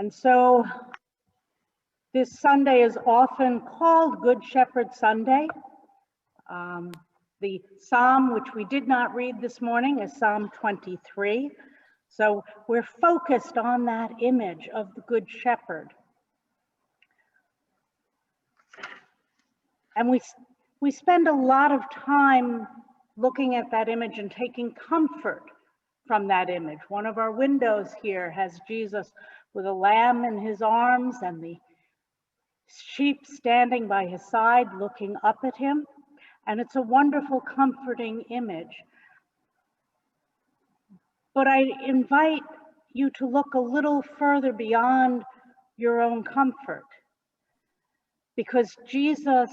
And so this Sunday is often called Good Shepherd Sunday. The psalm, which we did not read this morning, is Psalm 23. So we're focused on that image of the Good Shepherd. And we spend a lot of time looking at that image and taking comfort from that image. One of our windows here has Jesus with a lamb in his arms and the sheep standing by his side looking up at him. And it's a wonderful, comforting image. But I invite you to look a little further beyond your own comfort, because Jesus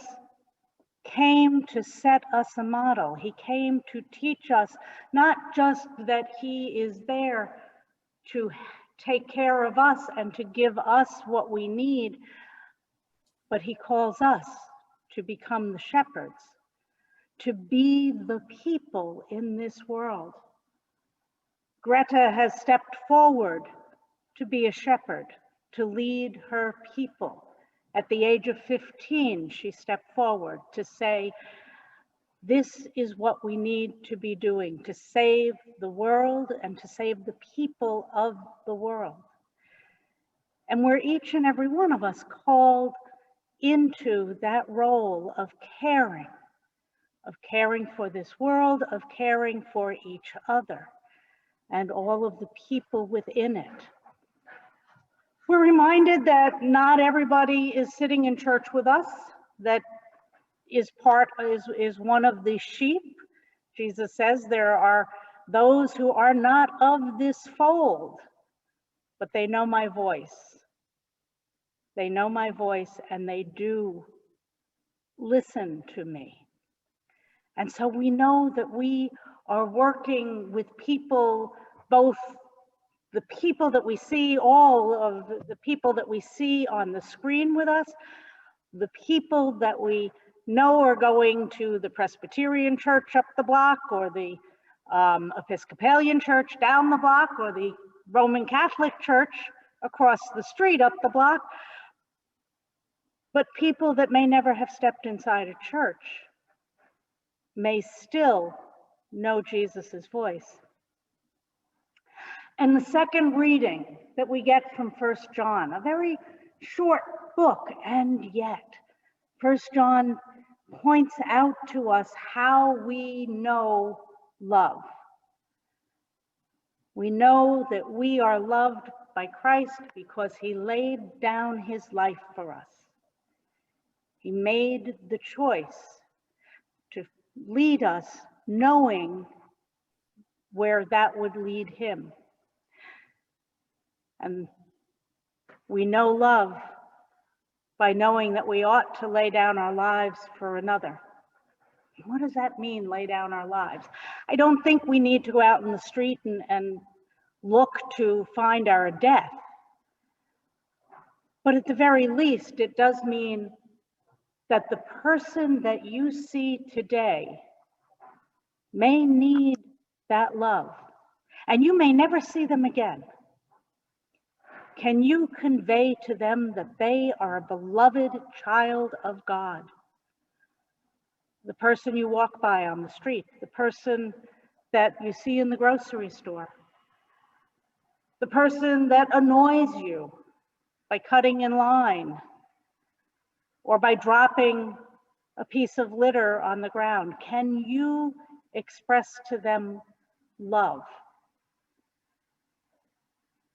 came to set us a model. He came to teach us not just that he is there to take care of us and to give us what we need, but he calls us to become the shepherds, to be the people in this world. Greta has stepped forward to be a shepherd, to lead her people. At the age of 15, she stepped forward to say, this is what we need to be doing to save the world and to save the people of the world. And we're each and every one of us called into that role of caring for this world, of caring for each other and all of the people within it. We're reminded that not everybody is sitting in church with us, that is one of the sheep. Jesus says there are those who are not of this fold, but they know my voice. They know my voice and they do listen to me. And so we know that we are working with people, both the people that we see, all of the people that we see on the screen with us, the people that we know are going to the Presbyterian church up the block, or the Episcopalian church down the block, or the Roman Catholic church across the street up the block, but people that may never have stepped inside a church may still know Jesus's voice. And the second reading that we get from 1 John, a very short book, and yet 1 John points out to us how we know love. We know that we are loved by Christ because he laid down his life for us. He made the choice to lead us knowing where that would lead him. And we know love by knowing that we ought to lay down our lives for another. What does that mean, lay down our lives? I don't think we need to go out in the street and look to find our death. But at the very least, it does mean that the person that you see today may need that love, and you may never see them again. Can you convey to them that they are a beloved child of God? The person you walk by on the street, the person that you see in the grocery store, the person that annoys you by cutting in line or by dropping a piece of litter on the ground. Can you express to them love,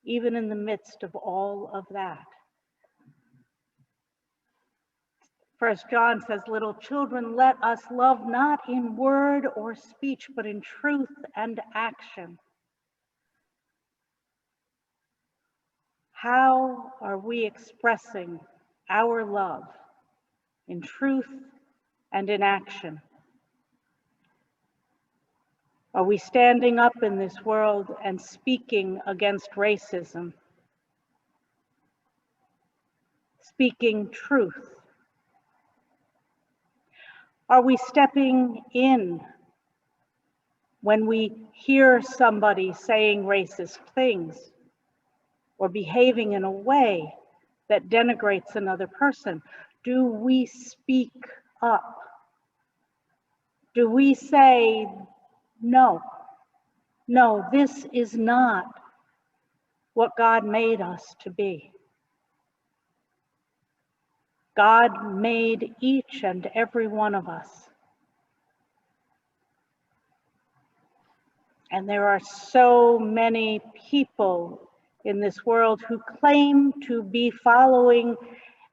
even in the midst of all of that? 1 John says, little children, let us love not in word or speech, but in truth and action. How are we expressing our love in truth and in action? Are we standing up in this world and speaking against racism? Speaking truth? Are we stepping in when we hear somebody saying racist things or behaving in a way that denigrates another person? Do we speak up? Do we say, no, this is not what God made us to be? God made each and every one of us. And there are so many people in this world who claim to be following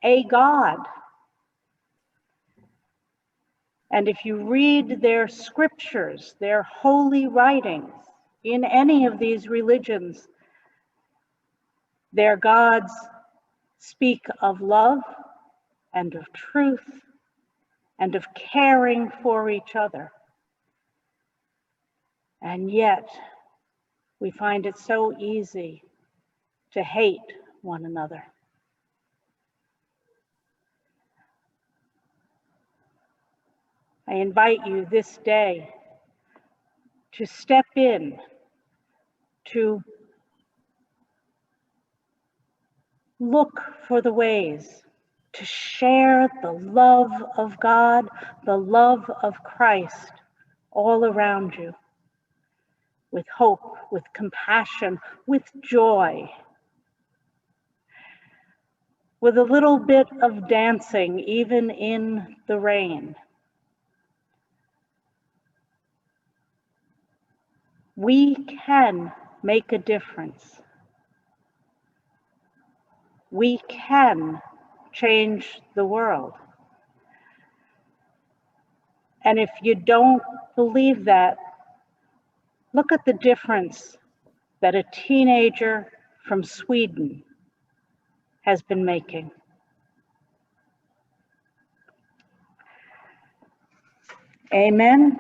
a God. And if you read their scriptures, their holy writings, in any of these religions, their gods speak of love and of truth and of caring for each other. And yet, we find it so easy to hate one another. I invite you this day to step in, to look for the ways to share the love of God, the love of Christ all around you, with hope, with compassion, with joy, with a little bit of dancing, even in the rain. We can make a difference. We can change the world. And if you don't believe that, look at the difference that a teenager from Sweden has been making. Amen.